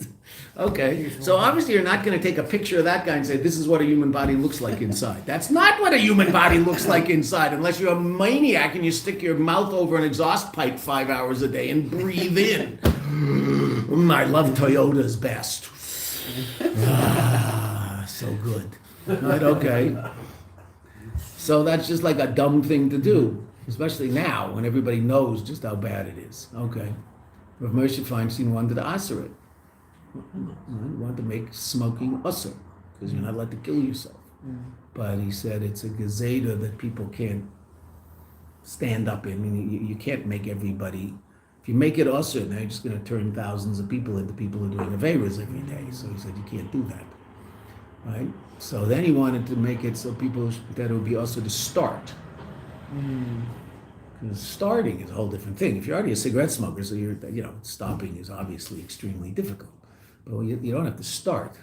Speaker 1: Okay, so obviously you're not going to take a picture of that guy and say, this is what a human body looks like inside. That's not what a human body looks like inside, unless you're a maniac and you stick your mouth over an exhaust pipe 5 hours a day and breathe in. I love Toyota's best. So good. Right, okay. So that's just like a dumb thing to do, especially now when everybody knows just how bad it is. Okay. Rav Moshe Feinstein wanted to answer it. You want to make smoking usher, because you're not allowed to kill yourself. But he said it's a gazeta that people can't stand up in. I mean, you can't make everybody. If you make it usher, now you're just going to turn thousands of people into people who are doing averas every day. So he said you can't do that, right? So then he wanted to make it so people that it would be usher to start. Because starting is a whole different thing. If you're already a cigarette smoker, so stopping is obviously extremely difficult. But you don't have to start.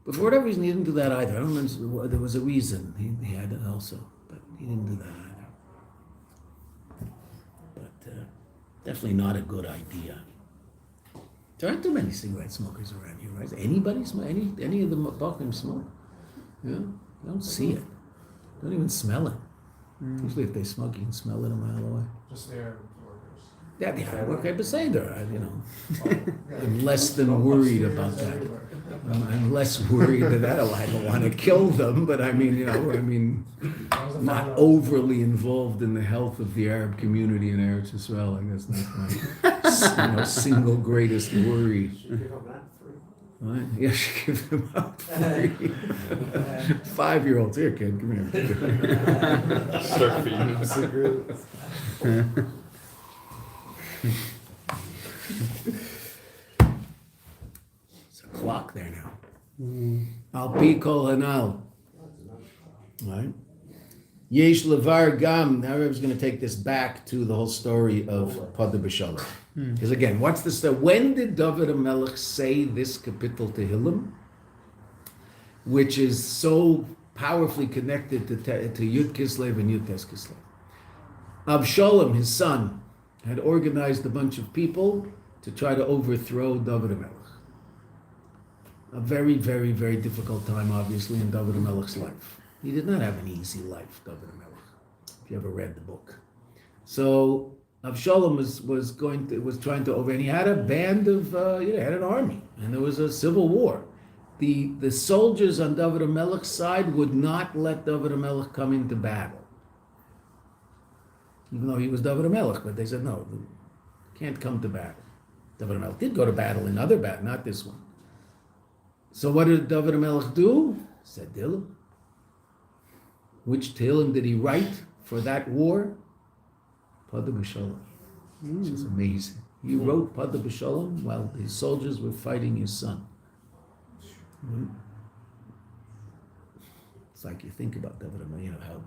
Speaker 1: But for whatever reason, he didn't do that either. I don't know, there was a reason he had it also, but he didn't do that either. But definitely not a good idea. There aren't too many cigarette smokers around here, right? Anybody smoke? Any of the Bachim smoke? Yeah, you don't see it. Don't even smell it. Usually if they smoke, you can smell it a mile away.
Speaker 5: Just air workers.
Speaker 1: Yeah, okay, beseder, you know. I'm less than worried about that. I'm less worried that I don't want to kill them, but I mean, not overly involved in the health of the Arab community in Eretz Israel. I guess that's my single greatest worry. Right? Yeah, she give them up. 5-year-olds, here, kid, come here.
Speaker 5: Start feeding cigarettes.
Speaker 1: It's a clock there now. Al pi kol hanal. Right? Yesh levar gam. Now Rebbe's going to take this back to the whole story of Posde besholom. Because again, what's the story? When did David HaMelech say this kapitel Tehillim, which is so powerfully connected to Yud Kislev and Yud Tes Kislev? Avshalom, his son, had organized a bunch of people to try to overthrow David HaMelech. A very, very, very difficult time, obviously, in David HaMelech's life. He did not have an easy life, David HaMelech, if you ever read the book. So Avshalom was trying to over, and he had a band of, had an army, and there was a civil war. The soldiers on David HaMelech's side would not let David HaMelech come into battle. Even though he was David HaMelech, but they said, no, can't come to battle. David HaMelech did go to battle in other battle, not this one. So what did David HaMelech do? Said Tehillim. Which Tehillim did he write for that war? Posde besholom, which is amazing. He wrote Posde besholom while his soldiers were fighting his son. It's like you think about David HaMelech, how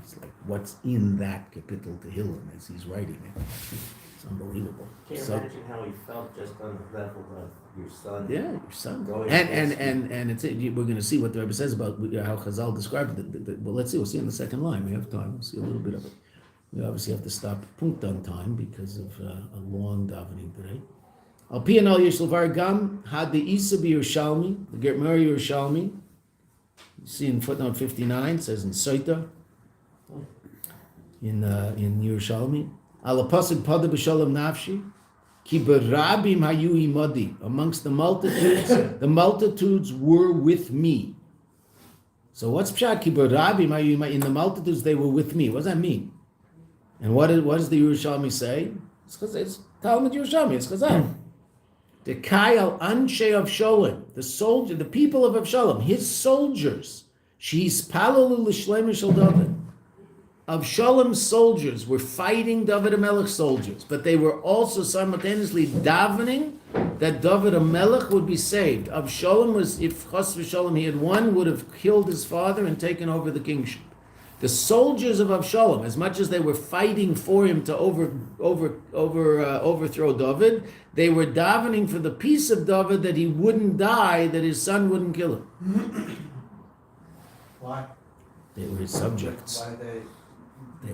Speaker 1: it's like what's in that kapitel Tehillim as he's writing it. It's unbelievable.
Speaker 2: Can't imagine how he felt just on the level of your son.
Speaker 1: Yeah, your son.
Speaker 2: Going
Speaker 1: And it's we're going to see what the Rebbe says about how Chazal described it. Well, let's see. We'll see in the second line. We have time. We'll see a little bit of it. We obviously have to stop punkt on time because of a long davening today. Al pi anal yesh levar gam had the Isa b'Yerushalmi, the Gemara Yerushalmi. You see in footnote 59, it says in Soita, in Yerushalmi, Al pasuk Posde besholom nafshi, ki berabim hayu imodi, amongst the multitudes were with me. So what's pshat ki berabim hayu imodi? In the multitudes they were with me. What does that mean? And what does the Yerushalmi say? It's Talmud Yerushalmi, it's Chazal. The Kayal Anshe of Sholem, the people of Avshalom, his soldiers, she's Palalu L'Shleim Shel David. Avshalom's soldiers were fighting David HaMelech's soldiers, but they were also simultaneously davening that David HaMelech would be saved. Avshalom was, if Chas v'Shalom he had won, would have killed his father and taken over the kingship. The soldiers of Avshalom, as much as they were fighting for him to overthrow David, they were davening for the peace of David, that he wouldn't die, that his son wouldn't kill him.
Speaker 6: Why?
Speaker 1: They were his subjects.
Speaker 6: Why
Speaker 1: They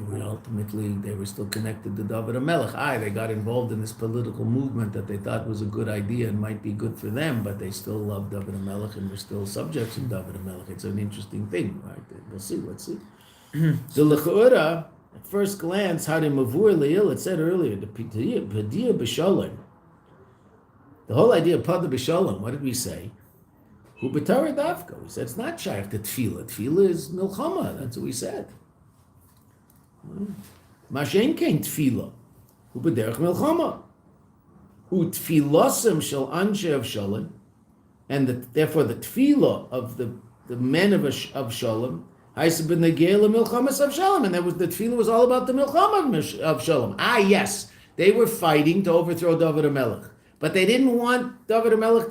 Speaker 1: were still connected to David HaMelech. They got involved in this political movement that they thought was a good idea and might be good for them, but they still loved David HaMelech and were still subjects of David HaMelech. It's an interesting thing, right? We'll see, let's see. So L'cha'ura, at first glance, how they mavur le'il, it said earlier, the Padiyah besholom. The whole idea of Posde besholom, what did we say? Hu b'Torah dafka. We said it's not shaykh to tefillah. Tefillah is milchama. That's what we said. Mashen kein tefillah. Hu b'derech milchama. Hu tefillosim shel anshe Avshalom, and therefore the tefillah of the men of Avshalom. And that was the tefillah was all about the milchama of Avshalom. Yes, they were fighting to overthrow David HaMelech, but they didn't want David HaMelech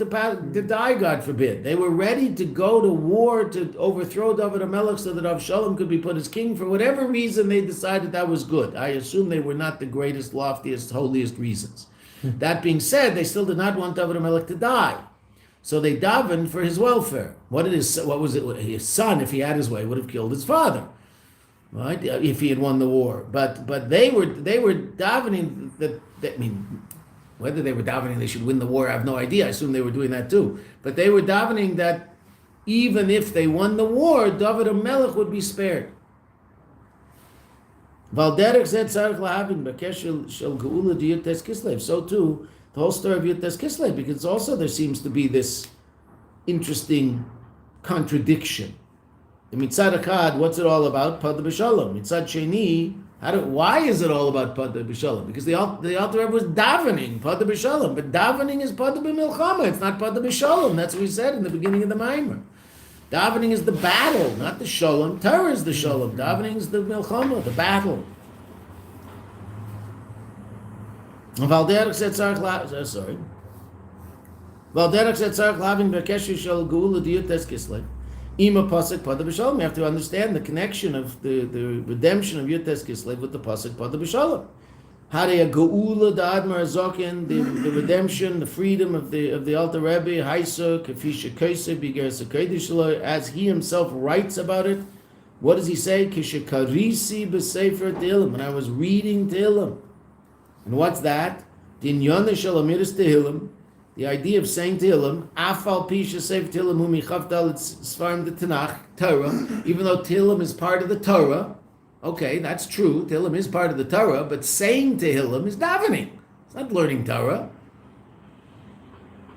Speaker 1: to die, God forbid. They were ready to go to war to overthrow David HaMelech so that Avshalom could be put as king. For whatever reason, they decided that was good. I assume they were not the greatest, loftiest, holiest reasons. That being said, they still did not want David HaMelech to die. So they davened for his welfare. What was it? His son, if he had his way, would have killed his father, right? If he had won the war. But they were davening whether they were davening they should win the war, I have no idea. I assume they were doing that too. But they were davening that even if they won the war, David HaMelech would be spared. Valderek said Tzarech Lahavin Bakesh Shel Geula Yutes Kislev. So too, the whole story of Yutes Kislev, because also there seems to be this interesting contradiction. The Mitzad Echad, what's it all about? Posde besholom. Mitzad Sheni, why is it all about Posde besholom? Because the Alter Rebbe was davening Posde besholom, but davening is Posde b'milchama. It's not Posde besholom. That's what we said in the beginning of the Maimer. Davening is the battle, not the sholom. Torah is the sholom. Davening is the milchama, the battle. Valderek said Tzarech Lavin Bekeshu Shel Geula Diyutes Kislev. Ima pasuk Posde besholom. You have to understand the connection of the redemption of Yutes Kislev with the pasuk Posde besholom. Harei Geula the Admar Zokin, the redemption, the freedom of the Alter Rebbe, Haisa Kafisha Kaisa Bigersa Kodesh, as he himself writes about it. What does he say? Kishakarisi b'sefer Tehillim. When I was reading Tehillim, and what's that? Dinyana Shalamiris Tehillim. The idea of saying Tehillim, Afal Pisha Sefer Tehillim Humi Chavdal Sfarim the Tanakh Torah. Even though Tehillim is part of the Torah. Okay, that's true. Tehillim is part of the Torah, but saying Tehillim is davening. It's not learning Torah.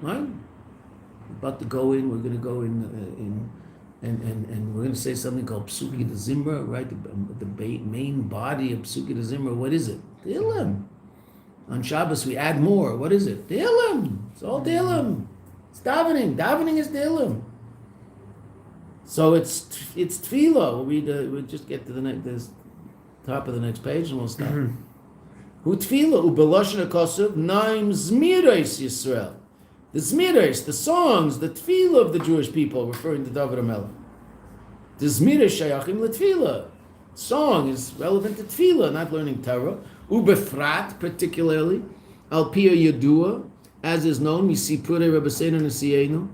Speaker 1: Right? We're about to go in. We're going to go in and we're going to say something called Psuki de Zimra, right? The main body of Psuki de Zimra. What is it? Tehillim. On Shabbos we add more. What is it? Tehillim. It's all Tehillim. It's davening. Davening is Tehillim. So it's tefillah. We'll just get to the top of the next page and we'll stop. Hu tefillah ubeloshen hakosuv naim zmiros Yisrael. The zmiros, the songs, the tefillah of the Jewish people, referring to David HaMelech. The zmiros shayachim letefillah. Song is relevant to tefillah, not learning Torah. Ubefrat, particularly al pia yadua, as is known, misipurei Rabbeinu Nesienu,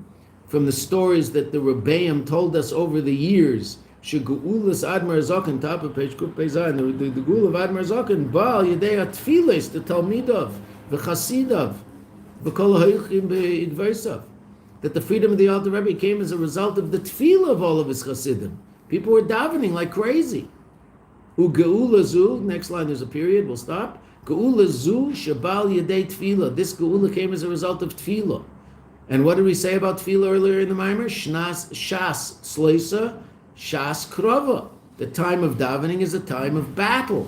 Speaker 1: from the stories that the Rebbeim told us over the years, Shegu'ulas Admar Zaken, top of page Kuf Peizayin, the Gul of Admar Zaken, Baal Yedei HaTfiles, the Talmidav, the Chasidav, the Kol HaYuchim Be'idversav, that the freedom of the Alter Rebbe came as a result of the tefillah of all of his Chasidim. People were davening like crazy. U'Ge'ula Zu, next line there's a period, we'll stop. Ge'ula Zu, Shabal Yedei Tefillah, this Ge'ula came as a result of tefillah. And what did we say about tefillah earlier in the Maimer? Shas Sleisa, Shas Krova. The time of davening is a time of battle.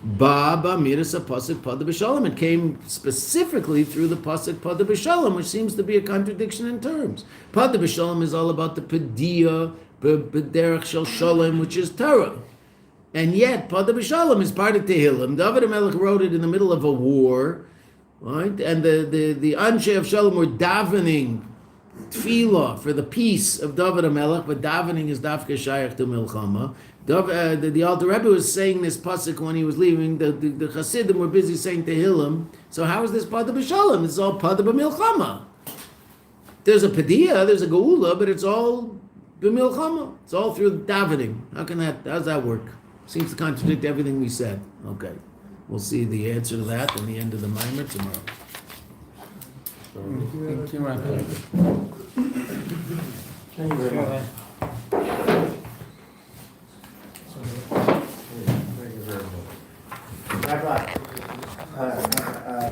Speaker 1: Ba miras pasuk Posde besholom. It came specifically through the pasuk Posde besholom, which seems to be a contradiction in terms. Posde besholom is all about the pediyah, b'derech shel sholem, which is Torah. And yet, Posde besholom is part of Tehillim. David HaMelech wrote it in the middle of a war. Right, and the Anshe of Shalom were davening tefillah for the peace of David HaMelech, but davening is dafke shayach to milchama. The Alter Rebbe was saying this pasuk when he was leaving. The Hasidim were busy saying Tehillim. So how is this Posde besholom? It's all Posde b'milchama. There's a pediyah, there's a geula, but it's all b'milchama. It's all through davening. How's that work? Seems to contradict everything we said. Okay. We'll see the answer to that in the end of the Maimer tomorrow.
Speaker 4: Thank you, Rabbi.
Speaker 2: Thank you very much. Thank you very much. Rabbi.